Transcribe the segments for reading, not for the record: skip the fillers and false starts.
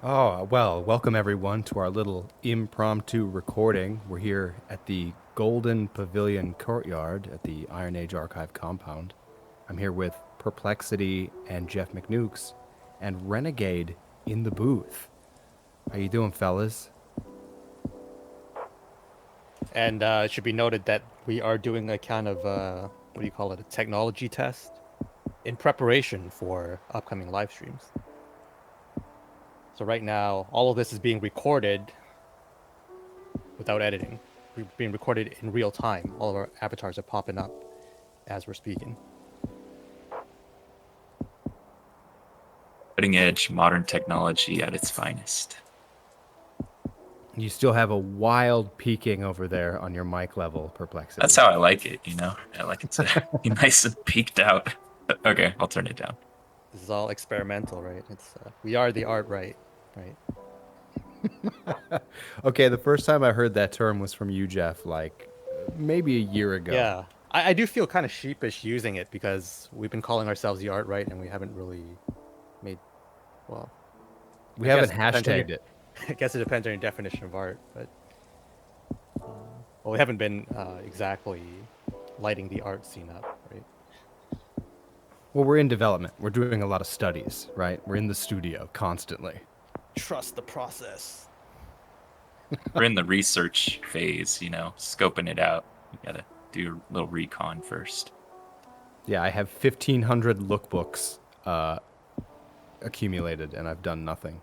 Oh, well, welcome everyone to our little impromptu recording. We're here at the Golden Pavilion Courtyard at the Iron Age Archive compound. I'm here with Perplexity and Jeff McNukes and Renegade in the booth. How you doing, fellas? And it should be noted that we are doing a kind of, what do you call it, a technology test in preparation for upcoming live streams. So right now, all of this is being recorded without editing. We're being recorded in real time. All of our avatars are popping up as we're speaking. Cutting edge modern technology at its finest. You still have a wild peaking over there on your mic level, Perplexity. That's how I like it, you know? I like it to be nice and peaked out. Okay, I'll turn it down. This is all experimental, right? It's we are the art, right? Right. Okay, the first time I heard that term was from you, Jeff, like maybe a year ago. Yeah. I do feel kind of sheepish using it because we've been calling ourselves the art, right? And we haven't really made, well, We I haven't guess it depends on your, hashtagged it. I guess it depends on your definition of art, but well, we haven't been exactly lighting the art scene up, right? Well, we're in development. We're doing a lot of studies, right? We're in the studio constantly. Trust the process. We're in the research phase, you know, scoping it out. We gotta do a little recon first. Yeah, I have 1,500 lookbooks accumulated, and I've done nothing.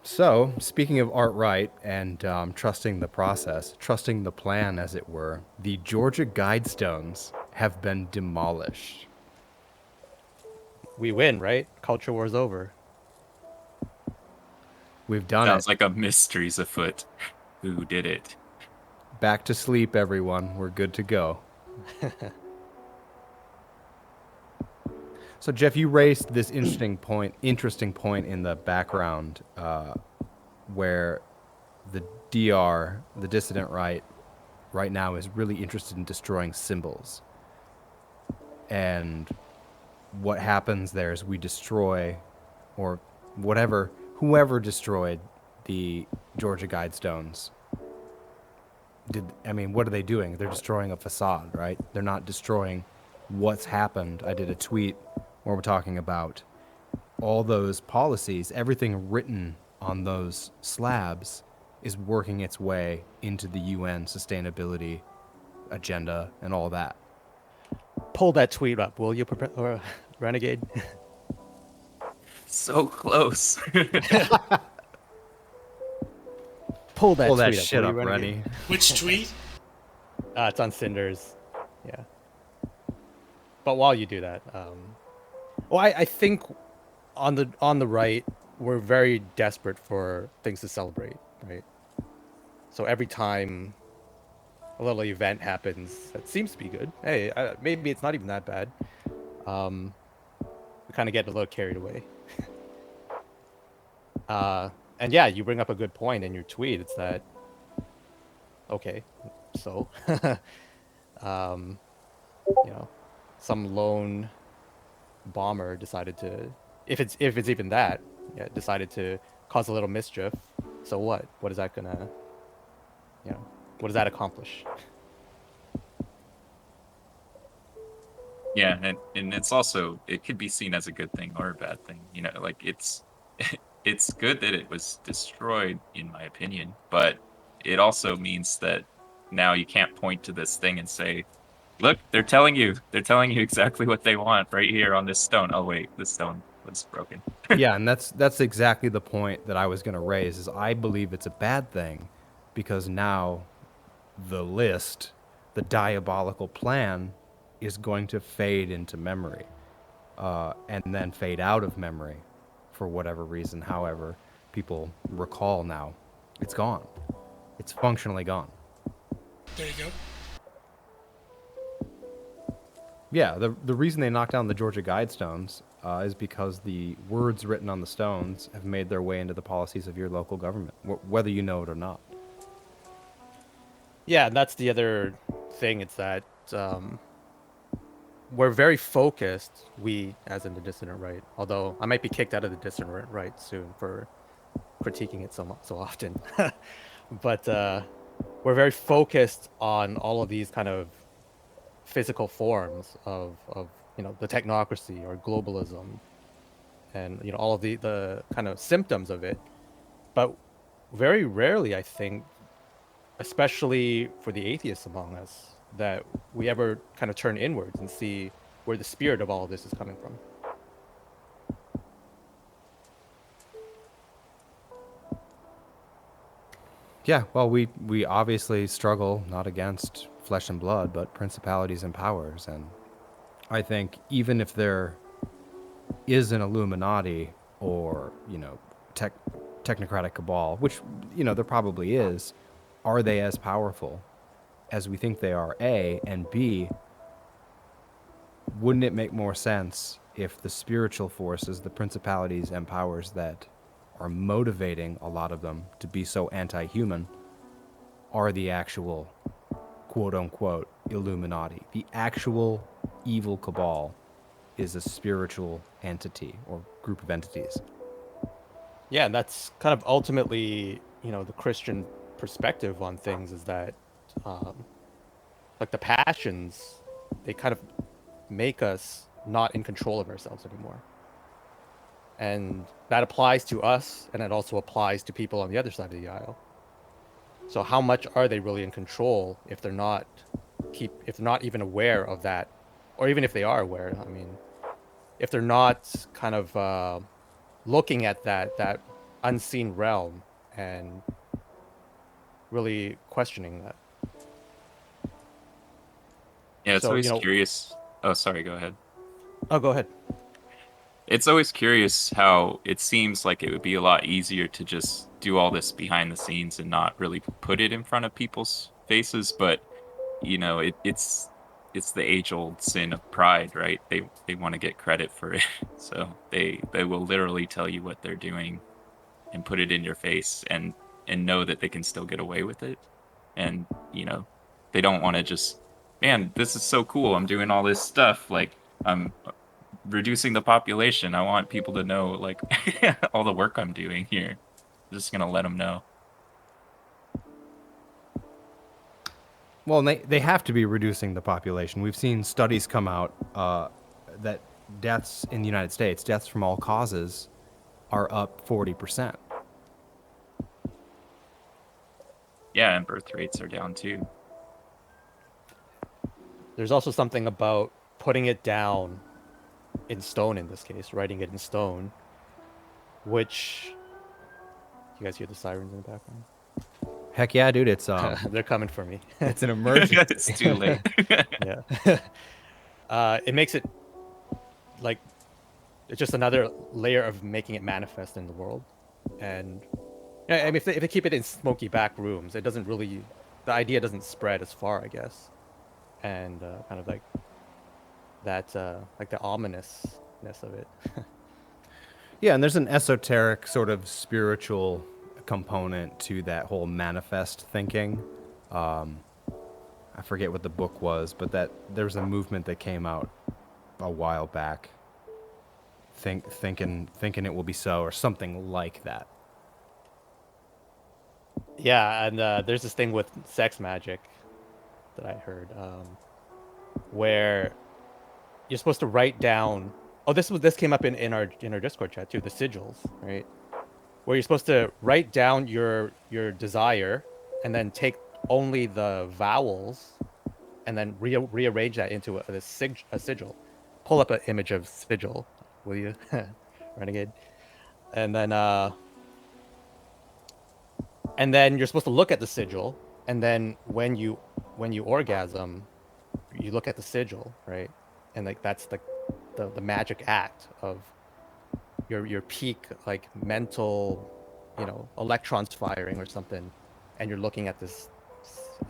So, speaking of art right and trusting the process, trusting the plan, as it were, the Georgia Guidestones have been demolished. We win, right? Culture war's over. We've done Sounds it. like a mystery's afoot. Who did it? Back to sleep, everyone. We're good to go. So, Jeff, you raised this interesting point in the background where the DR, the dissident right now is really interested in destroying symbols. And what happens there is we destroy, or whoever destroyed the Georgia Guidestones. What are they doing? They're destroying a facade, right? They're not destroying what's happened. I did a tweet where we're talking about all those policies, everything written on those slabs is working its way into the UN sustainability agenda and all that. Pull that tweet up, will you, Renegade? So close. Pull that Pull that tweet up, shit will up, you, Rennie. Renegade? Which tweet? It's on Cinder's. Yeah. But while you do that, I think on the right, we're very desperate for things to celebrate, right? So every time a little event happens that seems to be good, hey, maybe it's not even that bad. We kind of get a little carried away. And yeah, you bring up a good point in your tweet. It's that, okay, so, you know, some lone bomber decided to, if it's even that, yeah, decided to cause a little mischief. So what? What is that gonna, what does that accomplish? Yeah, and it's also, it could be seen as a good thing or a bad thing. You know, like it's good that it was destroyed, in my opinion, but it also means that now you can't point to this thing and say, look, they're telling you exactly what they want right here on this stone. Oh wait, this stone was broken. Yeah, and that's exactly the point that I was going to raise. Is I believe it's a bad thing because now the list, the diabolical plan, is going to fade into memory, and then fade out of memory, for whatever reason. However, people recall now, it's gone. It's functionally gone. There you go. Yeah, the reason they knocked down the Georgia Guidestones is because the words written on the stones have made their way into the policies of your local government, whether you know it or not. Yeah, and that's the other thing. It's that we're very focused. We, as in the dissident right, although I might be kicked out of the dissident right soon for critiquing it so often, but we're very focused on all of these kind of physical forms of the technocracy or globalism, and all of the kind of symptoms of it. But very rarely, I think, especially for the atheists among us, that we ever kind of turn inwards and see where the spirit of all of this is coming from. Yeah, well, we obviously struggle not against flesh and blood, but principalities and powers. And I think even if there is an Illuminati or, technocratic cabal, which, there probably is, are they as powerful as we think they are, A? And B, wouldn't it make more sense if the spiritual forces, the principalities and powers that are motivating a lot of them to be so anti-human are the actual quote-unquote Illuminati? The actual evil cabal is a spiritual entity or group of entities. Yeah, and that's kind of ultimately, the Christian perspective on things, is that, like the passions, they kind of make us not in control of ourselves anymore. And that applies to us, and it also applies to people on the other side of the aisle. So how much are they really in control if they're not even aware of that, or even if they are aware? I mean, if they're not kind of looking at that unseen realm and really questioning that. Yeah, it's So, always curious. Oh, sorry, go ahead. Oh, go ahead. It's always curious how it seems like it would be a lot easier to just do all this behind the scenes and not really put it in front of people's faces, but it's the age-old sin of pride, right? They want to get credit for it. So they will literally tell you what they're doing and put it in your face and know that they can still get away with it. And they don't want to just, man, this is so cool, I'm doing all this stuff, like I'm reducing the population. I want people to know, like, all the work I'm doing here. I'm just gonna let them know. Well, they have to be reducing the population. We've seen studies come out that deaths in the United States, deaths from all causes, are up 40%. Yeah, and birth rates are down too. There's also something about putting it down in stone, in this case, writing it in stone, which, you guys hear the sirens in the background? Heck yeah, dude! It's They're coming for me. it's an emergency. It's too late. Yeah. It makes it like it's just another layer of making it manifest in the world. And I mean, if they keep it in smoky back rooms, it doesn't really, the idea doesn't spread as far, I guess. And kind of like that, like the ominousness of it. Yeah, and there's an esoteric sort of spiritual component to that whole manifest thinking. I forget what the book was, but there was a movement that came out a while back. Thinking it will be so, or something like that. Yeah, and there's this thing with sex magic that I heard, where you're supposed to write down. Oh, this came up in our Discord chat too. The sigils, right? Where you're supposed to write down your desire, and then take only the vowels, and then rearrange that into a sigil. Pull up an image of sigil, will you, Renegade? And then you're supposed to look at the sigil, and then when you orgasm, you look at the sigil, right? And like that's the magic act of your peak, like mental, electrons firing or something, and you're looking at this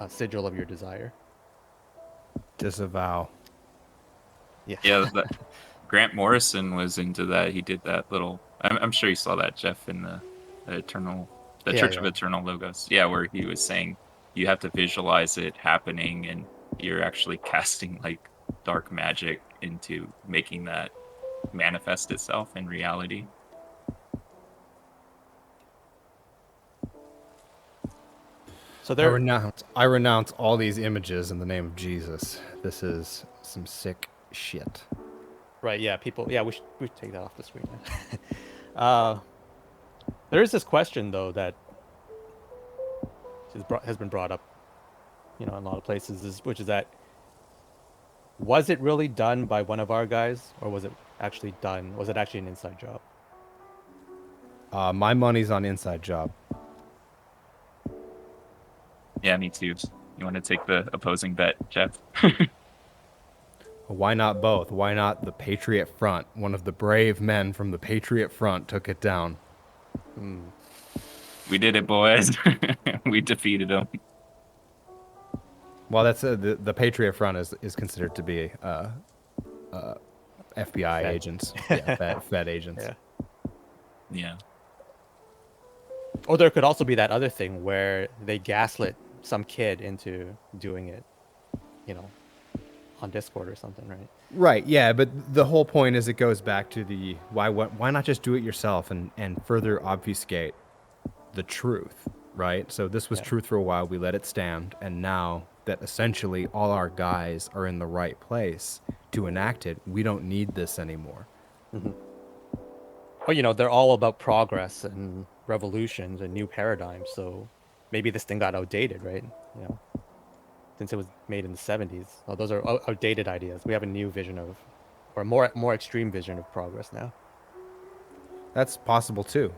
sigil of your desire. Disavow. Yeah. Yeah, Grant Morrison was into that. He did that little. I'm sure you saw that, Jeff, in the Church of Eternal Logos. Yeah, where he was saying you have to visualize it happening, and you're actually casting like dark magic into making that manifest itself in reality. So I there, renounce all these images in the name of Jesus. This is some sick shit. right? Yeah, people. Yeah, we should take that off the screen. uh, there is this question though that has been brought up, in a lot of places, which is that was it really done by one of our guys, or was it actually done? Was it actually an inside job? My money's on inside job. Yeah, me too. You want to take the opposing bet, Jeff? Why not both? Why not the Patriot Front? One of the brave men from the Patriot Front took it down. We did it, boys. We defeated them. Well, that's the Patriot Front is considered to be FBI Fed. agents, yeah, Fed agents. Yeah. Yeah. Or there could also be that other thing where they gaslit some kid into doing it, on Discord or something, right? Right, yeah, but the whole point is it goes back to the why not just do it yourself and further obfuscate the truth, right? So this was Yeah. truth for a while, we let it stand, and now that essentially all our guys are in the right place to enact it, we don't need this anymore. Well, they're all about progress and revolutions and new paradigms, so maybe this thing got outdated, right? Since it was made in the 70s. Well, those are outdated ideas. We have a new vision of, or a more extreme vision of progress now. That's possible too.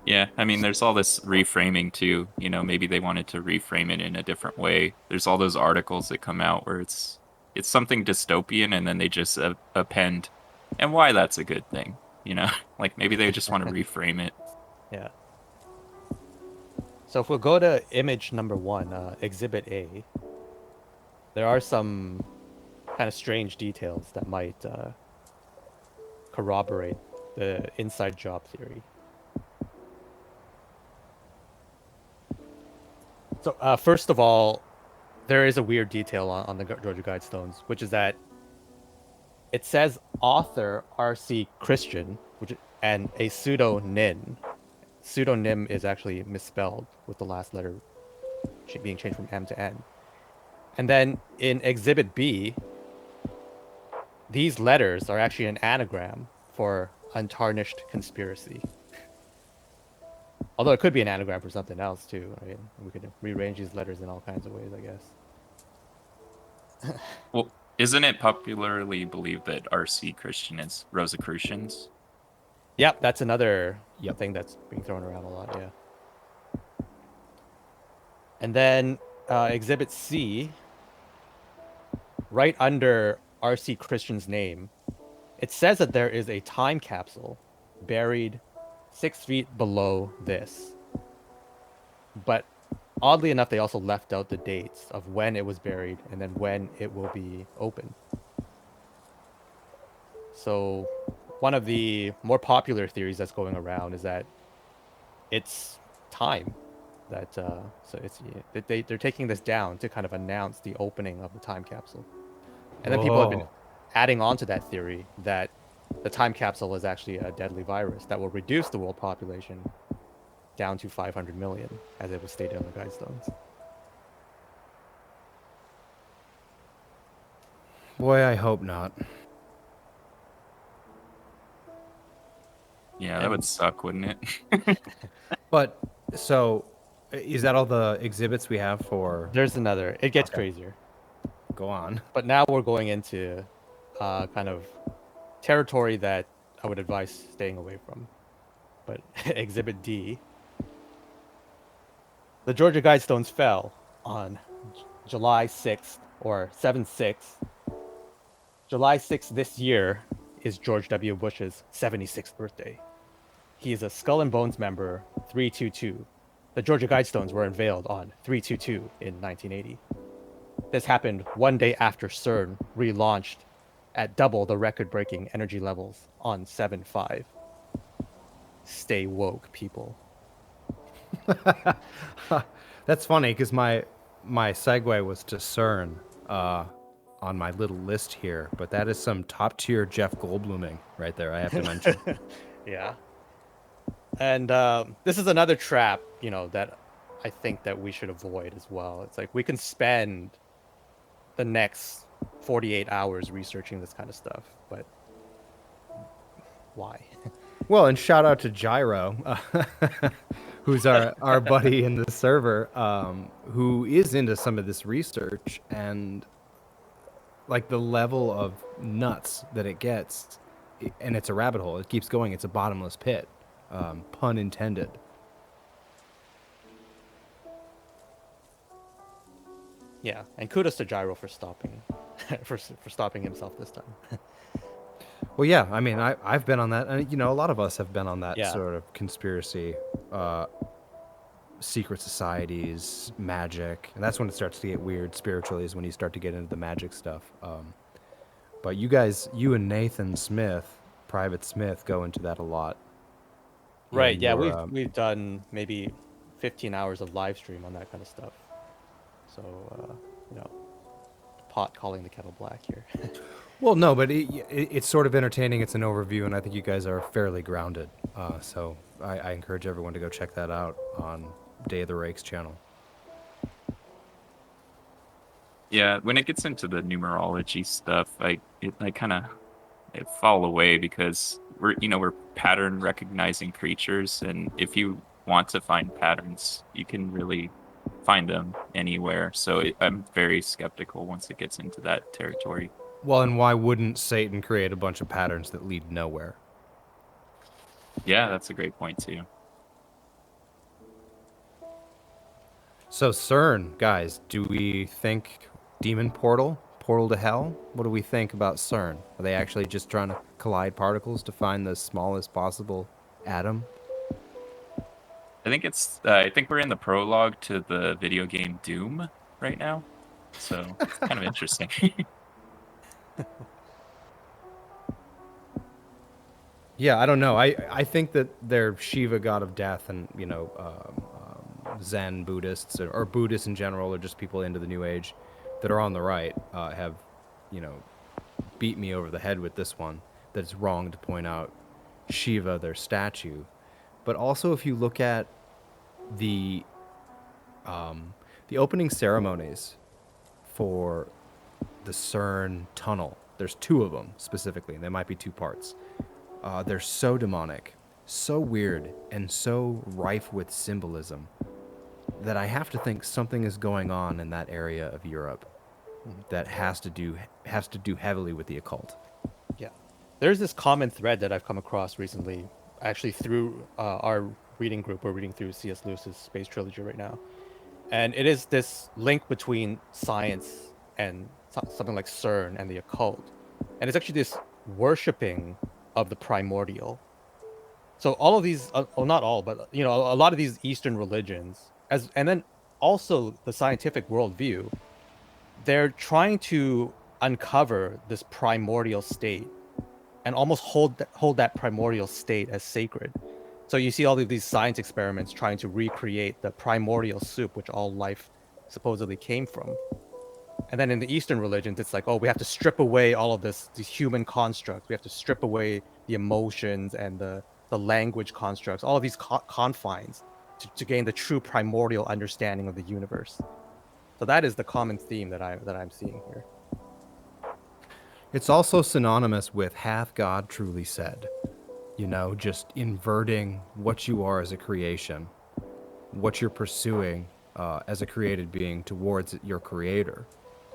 Yeah, I mean, there's all this reframing too. Maybe they wanted to reframe it in a different way. There's all those articles that come out where it's something dystopian, and then they just append, and why that's a good thing. Like maybe they just want to reframe it. Yeah. So if we'll go to image number 1, Exhibit A, there are some kind of strange details that might corroborate the inside job theory. So first of all, there is a weird detail on the Georgia Guidestones, which is that it says author R.C. Christian, and a pseudonym. Pseudonym is actually misspelled with the last letter being changed from M to N. And then in Exhibit B, these letters are actually an anagram for untarnished conspiracy. Although it could be an anagram for something else too, right? We could rearrange these letters in all kinds of ways, I guess. Well, isn't it popularly believed that R.C. Christian is Rosicrucians? Yep, that's another Yep. thing that's being thrown around a lot, yeah. And then Exhibit C, right under R.C. Christian's name, it says that there is a time capsule buried 6 feet below this. But oddly enough, they also left out the dates of when it was buried and then when it will be open. So one of the more popular theories that's going around is that it's time. That so it's they're taking this down to kind of announce the opening of the time capsule. And then people have been Whoa. adding on to that theory that the time capsule is actually a deadly virus that will reduce the world population down to 500 million, as it was stated on the Guidestones. Boy, I hope not. Yeah, that would suck, wouldn't it? But so, is that all the exhibits we have for? There's another. It gets Okay. crazier. Go on. But now we're going into kind of territory that I would advise staying away from. But Exhibit D. The Georgia Guidestones fell on July 6th, or 7/6. July 6th this year is George W. Bush's 76th birthday. He is a Skull and Bones member 322. The Georgia Guidestones were unveiled on 322 in 1980. This happened one day after CERN relaunched at double the record-breaking energy levels on 7/5. Stay woke, people. That's funny because my my segue was to CERN on my little list here, but that is some top tier Jeff Goldbluming right there. I have to mention. Yeah. And this is another trap, you know, that I think that we should avoid as well. It's like we can spend the next 48 hours researching this kind of stuff, but why? Well, and shout out to Gyro, who's our buddy in the server, who is into some of this research, and like the level of nuts that it gets, and it's a rabbit hole. It keeps going. It's a bottomless pit, pun intended. Yeah, and kudos to Gyro for stopping, for stopping himself this time. Well, yeah, I mean, I've been on that, and you know, a lot of us have been on that Yeah. sort of conspiracy, secret societies, magic, and that's when it starts to get weird spiritually. Is when you start to get into the magic stuff. But you guys, you and Nathan Smith, Private Smith, go into that a lot. Right. in Yeah, your, we've done maybe 15 hours of live stream on that kind of stuff. So you know, pot calling the kettle black here. Well, no, but it's sort of entertaining. It's an overview, and I think you guys are fairly grounded. So I encourage everyone to go check that out on Day of the Rakes channel. Yeah, when it gets into the numerology stuff, I kind of fall away because we're pattern recognizing creatures, and if you want to find patterns, you can really find them anywhere. So I'm very skeptical once it gets into that territory. Well, and why wouldn't Satan create a bunch of patterns that lead nowhere? Yeah, that's a great point too. So CERN, guys, do we think demon portal to hell? What do we think about CERN? Are they actually just trying to collide particles to find the smallest possible atom? I think we're in the prologue to the video game Doom right now, so it's kind of interesting. Yeah, I don't know. I think that they're Shiva, god of death, and you know, Zen Buddhists or Buddhists in general, or just people into the New Age that are on the right have, you know, beat me over the head with this one. That it's wrong to point out Shiva, their statue, but also if you look at the opening ceremonies for the CERN tunnel, there's two of them specifically, and they might be two parts. They're so demonic, so weird, and so rife with symbolism that I have to think something is going on in that area of Europe that has to do heavily with the occult. Yeah. There's this common thread that I've come across recently, actually through our reading group. We're reading through C.S. Lewis's Space Trilogy right now. And it is this link between science and something like CERN and the occult. And it's actually this worshipping of the primordial. So all of these, well, not all, but you know, a lot of these Eastern religions, and then also the scientific worldview, they're trying to uncover this primordial state and almost hold that primordial state as sacred. So you see all of these science experiments trying to recreate the primordial soup, which all life supposedly came from. And then in the Eastern religions, it's like, oh, we have to strip away all of these human constructs. We have to strip away the emotions and the language constructs, all of these confines to gain the true primordial understanding of the universe. So that is the common theme that I'm seeing here. It's also synonymous with hath God truly said. You know, just inverting what you are as a creation, what you're pursuing as a created being towards your creator.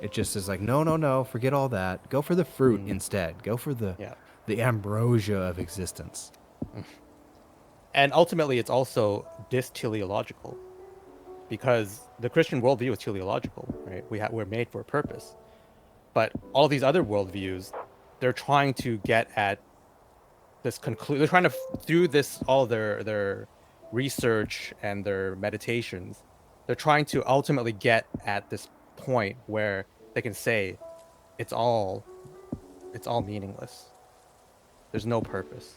It just is like, no, forget all that. Go for the fruit instead. Go for the ambrosia of existence. And ultimately, it's also dysteleological, because the Christian worldview is teleological, right? We're made for a purpose. But all these other worldviews, they're trying to get at this conclusion. They're trying to, through this, all their research and their meditations, they're trying to ultimately get at this point where they can say it's all meaningless. There's no purpose.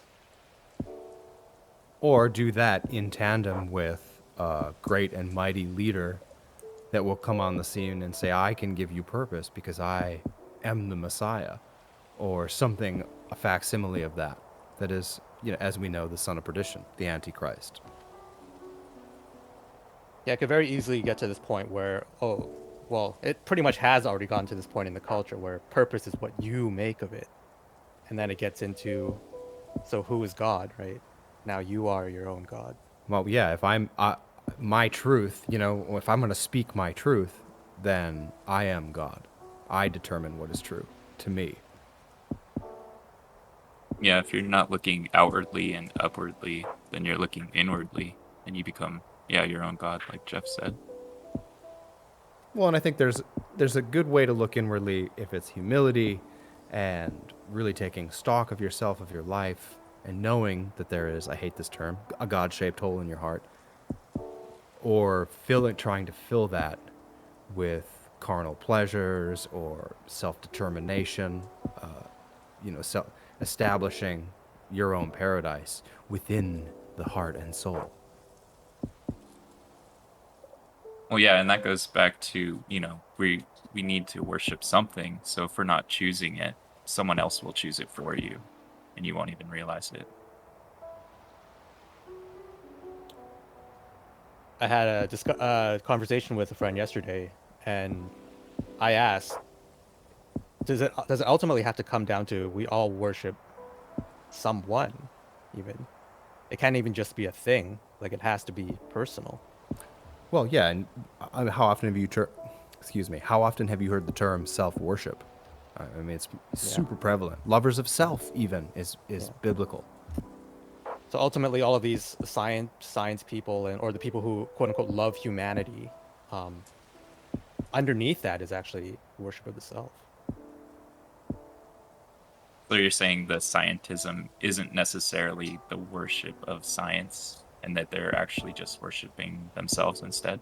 Or do that in tandem with a great and mighty leader that will come on the scene and say, I can give you purpose because I am the Messiah, or something, a facsimile of that. That is, as we know, the son of perdition, the Antichrist. Yeah, it could very easily get to this point where, oh, well, it pretty much has already gotten to this point in the culture where purpose is what you make of it. And then it gets into, so who is God, right? Now you are your own God. Well, yeah, if I'm my truth, if I'm going to speak my truth, then I am God. I determine what is true to me. Yeah, if you're not looking outwardly and upwardly, then you're looking inwardly, and you become, your own God, like Jeff said. Well, and I think there's a good way to look inwardly if it's humility and really taking stock of yourself, of your life, and knowing that there is, I hate this term, a God-shaped hole in your heart, or trying to fill that with carnal pleasures or self-determination, establishing your own paradise within the heart and soul. Well, yeah, and that goes back to, we need to worship something. So if we're not choosing it, someone else will choose it for you, and you won't even realize it. I had a conversation with a friend yesterday, and I asked, does it ultimately have to come down to we all worship someone, even? It can't even just be a thing. Like, it has to be personal. Well, yeah, and how often have you how often have you heard the term self-worship? I mean, it's super prevalent. Lovers of self, even, is biblical. So ultimately, all of these science people or the people who quote unquote love humanity, underneath that is actually worship of the self. So you're saying the scientism isn't necessarily the worship of science, and that they're actually just worshiping themselves instead?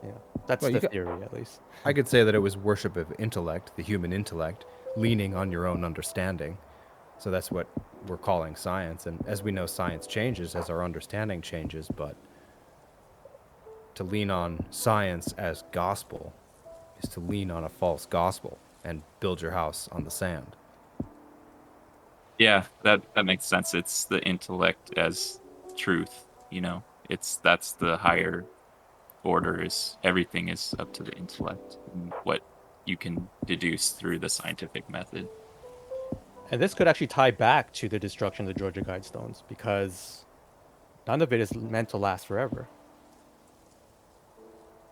Yeah, that's the theory, at least. I could say that it was worship of intellect, the human intellect, leaning on your own understanding. So that's what we're calling science. And as we know, science changes as our understanding changes, but to lean on science as gospel is to lean on a false gospel and build your house on the sand. Yeah, that makes sense. It's the intellect as truth, that's the higher order. Is everything is up to the intellect, and what you can deduce through the scientific method. And this could actually tie back to the destruction of the Georgia Guidestones, because none of it is meant to last forever.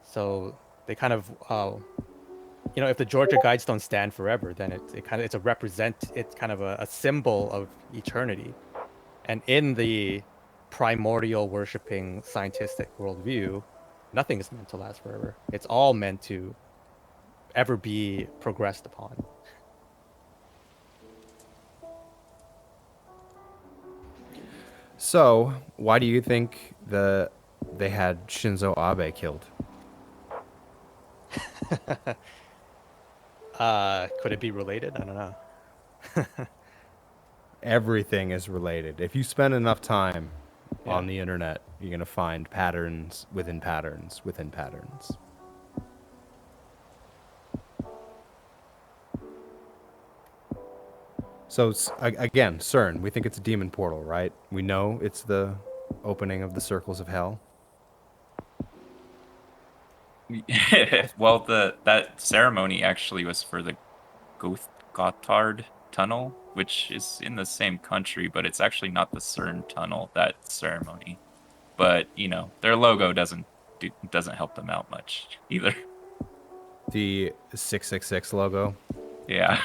So they kind of, if the Georgia Guidestones stand forever, then it's kind of a symbol of eternity. And in the primordial worshipping scientific worldview, nothing is meant to last forever. It's all meant to ever be progressed upon. So, why do you think they had Shinzo Abe killed? Could it be related? I don't know. Everything is related. If you spend enough time on the internet, you're going to find patterns within patterns within patterns. So again, CERN, we think it's a demon portal, right? We know it's the opening of the circles of hell. Well, that ceremony actually was for the Gotthard tunnel, which is in the same country, but it's actually not the CERN tunnel, that ceremony. But, their logo doesn't help them out much either. The 666 logo. Yeah.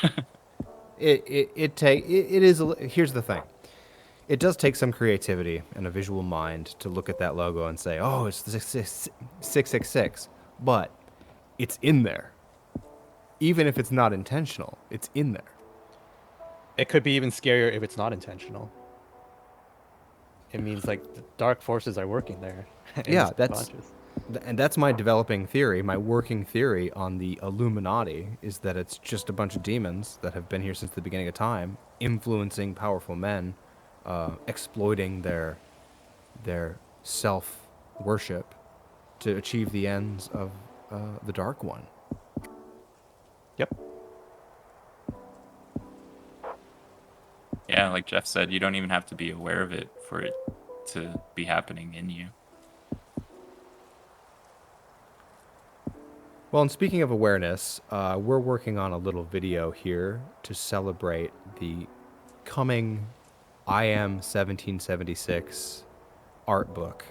Here's the thing. It does take some creativity and a visual mind to look at that logo and say, oh, it's the 666. But it's in there. Even if it's not intentional, it's in there. It could be even scarier if it's not intentional. It means like the dark forces are working there. Yeah, that's my developing theory. My working theory on the Illuminati is that it's just a bunch of demons that have been here since the beginning of time, influencing powerful men, exploiting their self-worship to achieve the ends of the Dark One. Yep. Yeah, like Jeff said, you don't even have to be aware of it for it to be happening in you. Well, and speaking of awareness, we're working on a little video here to celebrate the coming IM 1776 art book,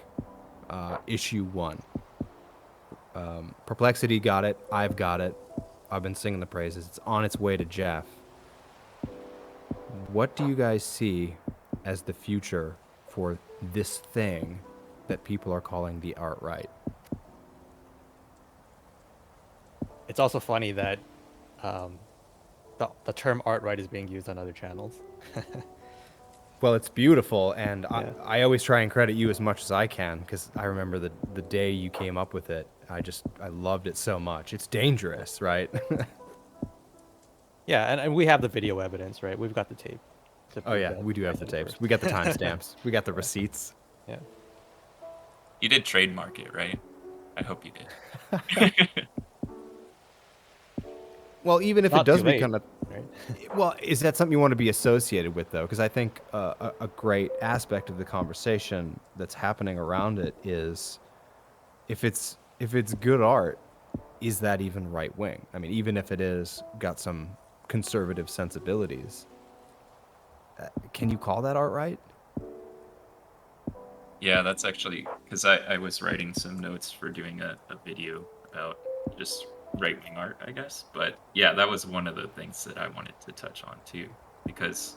issue 1. Perplexity got it. I've got it. I've been singing the praises. It's on its way to Jeff. What do you guys see as the future for this thing that people are calling the art right? It's also funny that the term art right is being used on other channels. Well, it's beautiful, and Yeah. I always try and credit you as much as I can, because I remember the day you came up with it. I loved it so much. It's dangerous, right? Yeah, and we have the video evidence, right? We've got the tape. to Oh prove yeah, that we do I have the said it tapes. first. We got the timestamps. We got the receipts. Yeah. You did trademark it, right? I hope you did. Well, even if Not it does too late, become a right? well, is that something you want to be associated with, though? Because I think a great aspect of the conversation that's happening around it is, if it's good art, is that even right wing? I mean, even if it is got some conservative sensibilities, can you call that art right? Yeah, that's actually because I was writing some notes for doing a video about just right-wing art, I guess. But yeah, that was one of the things that I wanted to touch on too, because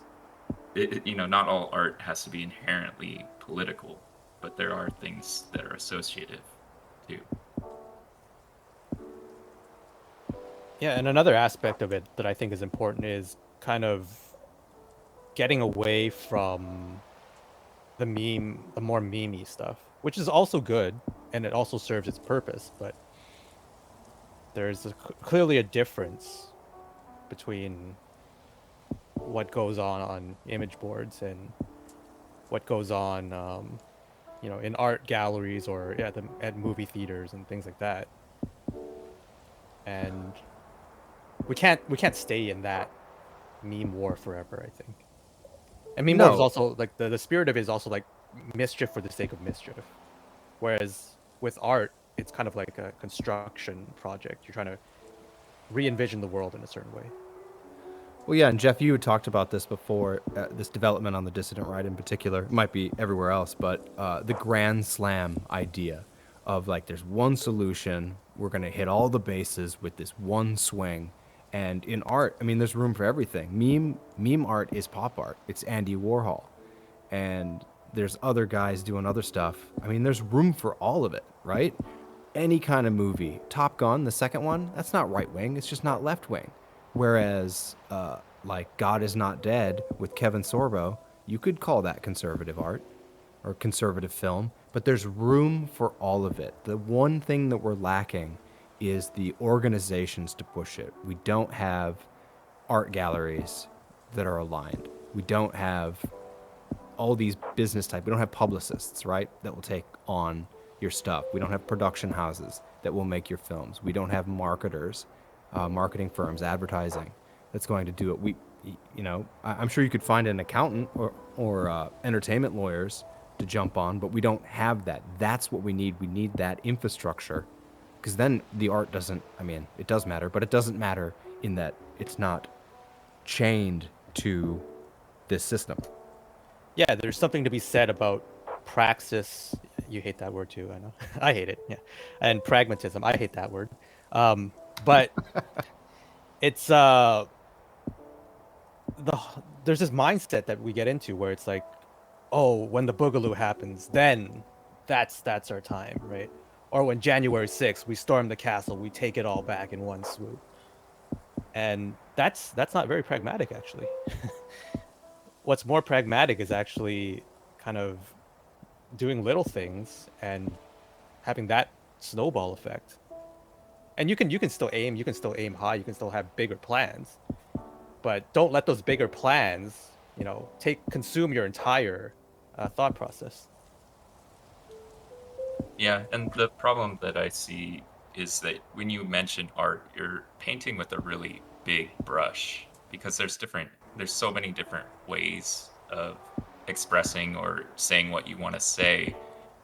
not all art has to be inherently political, but there are things that are associative too. Yeah, and another aspect of it that I think is important is kind of getting away from the more memey stuff, which is also good, and it also serves its purpose, but there's clearly a difference between what goes on image boards and what goes on, in art galleries or at movie theaters and things like that. And we can't stay in that meme war forever, I think. And meme war is No. also like the spirit of it is also like mischief for the sake of mischief. Whereas with art, it's kind of like a construction project. You're trying to re-envision the world in a certain way. Well, yeah, and Jeff, you had talked about this before, this development on the dissident right in particular. It might be everywhere else, but the grand slam idea of like there's one solution, we're going to hit all the bases with this one swing. And in art, I mean, there's room for everything. Meme art is pop art. It's Andy Warhol. And there's other guys doing other stuff. I mean, there's room for all of it, right? Any kind of movie. Top Gun, the second one, that's not right wing, it's just not left wing. Whereas, like God Is Not Dead with Kevin Sorbo, you could call that conservative art or conservative film, but there's room for all of it. The one thing that we're lacking is the organizations to push it. We don't have art galleries that are aligned. We don't have all these business type. We don't have publicists, right, that will take on your stuff. We don't have production houses that will make your films. We don't have marketers, marketing firms, advertising that's going to do it. I'm sure you could find an accountant or entertainment lawyers to jump on, but we don't have that. That's what we need. We need that infrastructure, because then the art doesn't, I mean, it does matter, but it doesn't matter in that it's not chained to this system. Yeah, there's something to be said about praxis. You hate that word too, I know. I hate it. Yeah, and pragmatism. I hate that word. But it's there's this mindset that we get into where it's like, oh, when the boogaloo happens, then that's our time, right? Or when January 6th, we storm the castle, we take it all back in one swoop. And that's not very pragmatic, actually. What's more pragmatic is actually kind of doing little things and having that snowball effect. And you can still aim high, you can still have bigger plans, but don't let those bigger plans, consume your entire thought process. Yeah, and the problem that I see is that when you mention art, you're painting with a really big brush because there's so many different ways of expressing or saying what you want to say,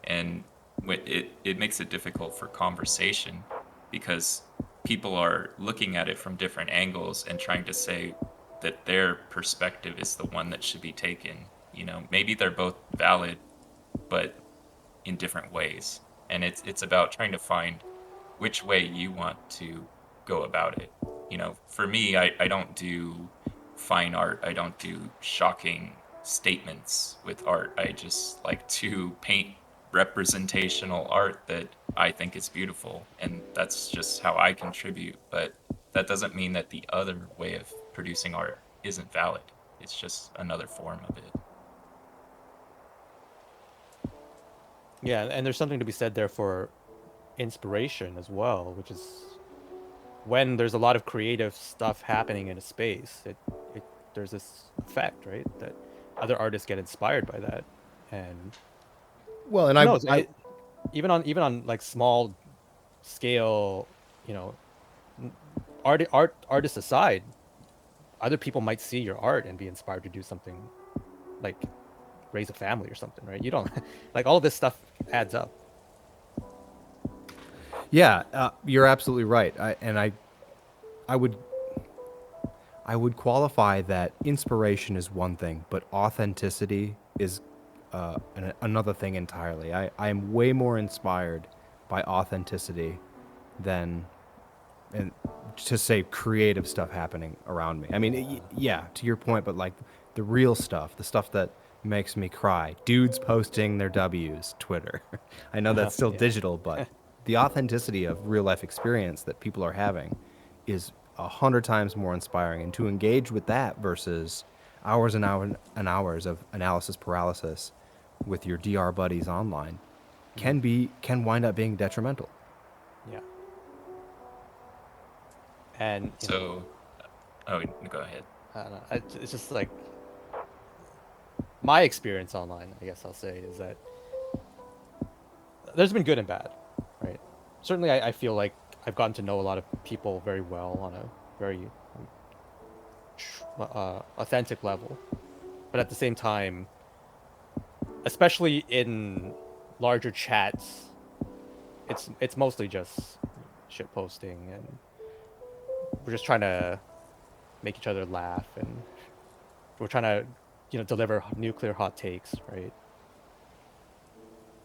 and it makes it difficult for conversation because people are looking at it from different angles and trying to say that their perspective is the one that should be taken. You know, maybe they're both valid, but in different ways. And it's about trying to find which way you want to go about it. You know, for me, I don't do fine art. I don't do shocking statements with art. I just like to paint representational art that I think is beautiful, and that's just how I contribute. But that doesn't mean that the other way of producing art isn't valid. It's just another form of it. Yeah, and there's something to be said there for inspiration as well, which is when there's a lot of creative stuff happening in a space, it there's this effect, right? That other artists get inspired by that, and Well, and who knows? Even on like small scale, you know, artists aside, other people might see your art and be inspired to do something like raise a family or something, right? You don't like all of this stuff adds up. Yeah, you're absolutely right. I would qualify that inspiration is one thing, but authenticity is another thing entirely. I am way more inspired by authenticity than, and to say, creative stuff happening around me. I mean, yeah, to your point, but like the real stuff, the stuff that makes me cry. Dudes posting their W's, Twitter. I know that's still Yeah. digital, but the authenticity of real life experience that people are having is 100 times more inspiring. And to engage with that versus hours and hours of analysis paralysis with your DR buddies online can wind up being detrimental. Yeah. And you know, So, oh, go ahead. I don't know, it's just like my experience online, I guess I'll say, is that there's been good and bad, right? Certainly, I feel like I've gotten to know a lot of people very well on a very authentic level. But at the same time, especially in larger chats, it's mostly just shit posting, and we're just trying to make each other laugh, and we're trying to, you know, deliver nuclear hot takes, right?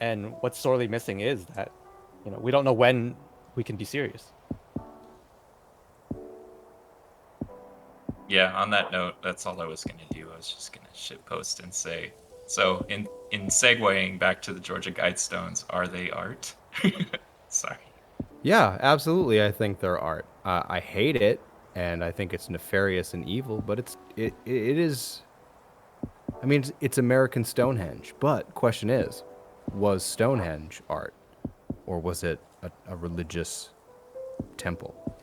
And what's sorely missing is that, you know, we don't know when we can be serious. Yeah, on that note, that's all I was going to do. I was just going to shitpost and say, so in segueing back to the Georgia Guidestones, are they art? Sorry. Yeah, absolutely. I think they're art. I hate it, and I think it's nefarious and evil. But it is. I mean, it's American Stonehenge. But question is, was Stonehenge art, or was it a religious temple?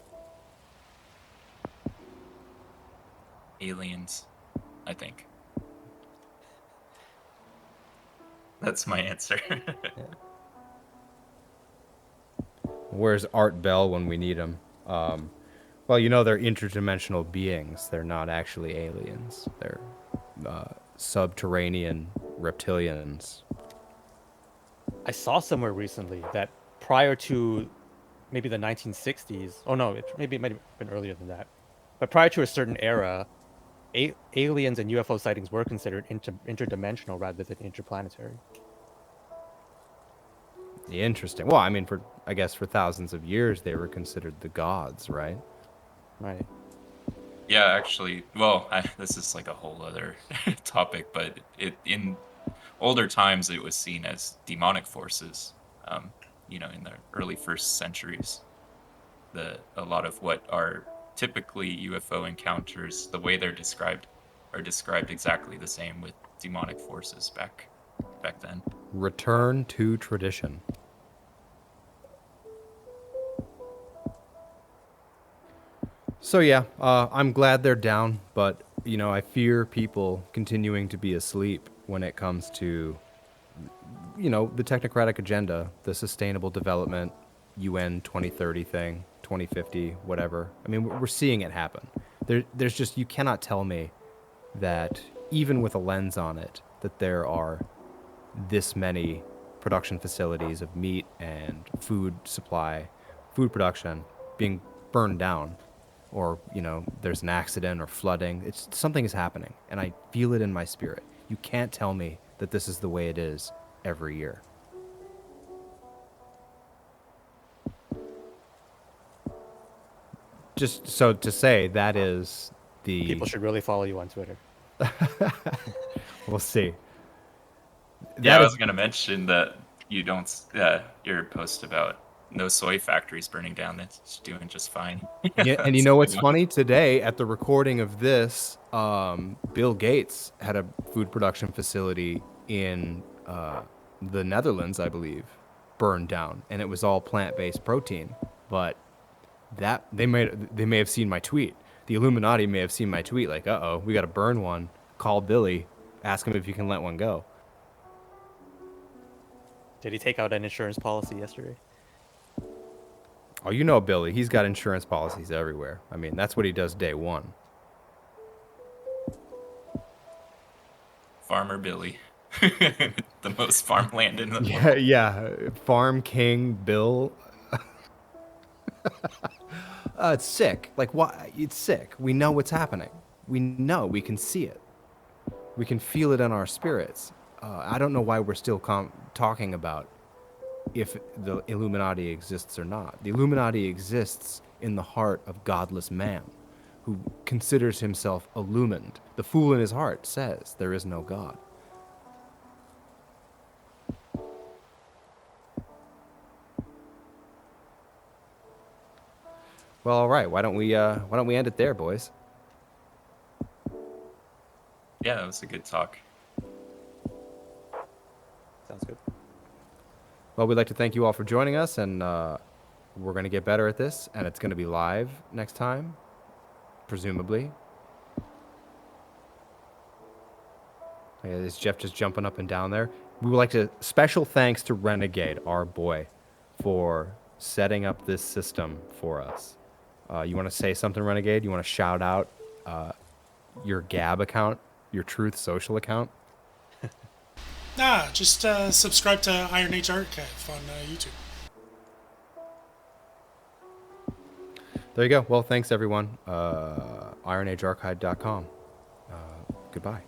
Aliens, I think. That's my answer. Where's Art Bell when we need him? Well, you know, they're interdimensional beings. They're not actually aliens. They're subterranean reptilians. I saw somewhere recently that prior to maybe the 1960s, oh no, maybe it might have been earlier than that, but prior to a certain era, aliens and UFO sightings were considered interdimensional rather than interplanetary. Interesting. Well, I mean, I guess for thousands of years they were considered the gods, right? Right. Yeah, actually, well, this is like a whole other topic, but in older times it was seen as demonic forces. You know, in the early first centuries, a lot of what are typically UFO encounters, the way they're described, are described exactly the same with demonic forces back then. Return to tradition. So yeah, I'm glad they're down, but you know, I fear people continuing to be asleep when it comes to, you know, the technocratic agenda, the sustainable development, UN 2030 thing, 2050, whatever. I mean, we're seeing it happen. There's just, you cannot tell me that even with a lens on it, that there are this many production facilities of meat and food supply, food production being burned down, or, you know, there's an accident or flooding. It's something is happening, and I feel it in my spirit. You can't tell me that this is the way it is every year. Just so to say, that is the... People should really follow you on Twitter. We'll see. Yeah, I That was is- going to mention that you don't, your post about no soy factories burning down, that's doing just fine. Yeah, and you know what's funny? Today, at the recording of this, Bill Gates had a food production facility in the Netherlands, I believe, burned down, and it was all plant-based protein. But that they may have seen my tweet. The Illuminati may have seen my tweet, like, "Uh-oh, we got to burn one. Call Billy, ask him if you can let one go." Did he take out an insurance policy yesterday? Oh, you know Billy. He's got insurance policies everywhere. I mean, that's what he does day one. Farmer Billy. The most farmland in the world. Yeah, yeah. Farm King Bill. It's sick. Like, why? It's sick. We know what's happening. We know. We can see it. We can feel it in our spirits. I don't know why we're still talking about if the Illuminati exists or not. The Illuminati exists in the heart of godless man, who considers himself illumined. The fool in his heart says there is no God. Well, all right. Why don't we end it there, boys? Yeah, that was a good talk. Sounds good. Well, we'd like to thank you all for joining us, and we're going to get better at this, and it's going to be live next time, presumably. Yeah, is Jeff just jumping up and down there? We would like to special thanks to Renegade, our boy, for setting up this system for us. You want to say something, Renegade? You want to shout out your Gab account, your Truth Social account? Nah, just subscribe to Iron Age Archive on YouTube. There you go. Well, thanks, everyone. IronAgeArchive.com. Goodbye.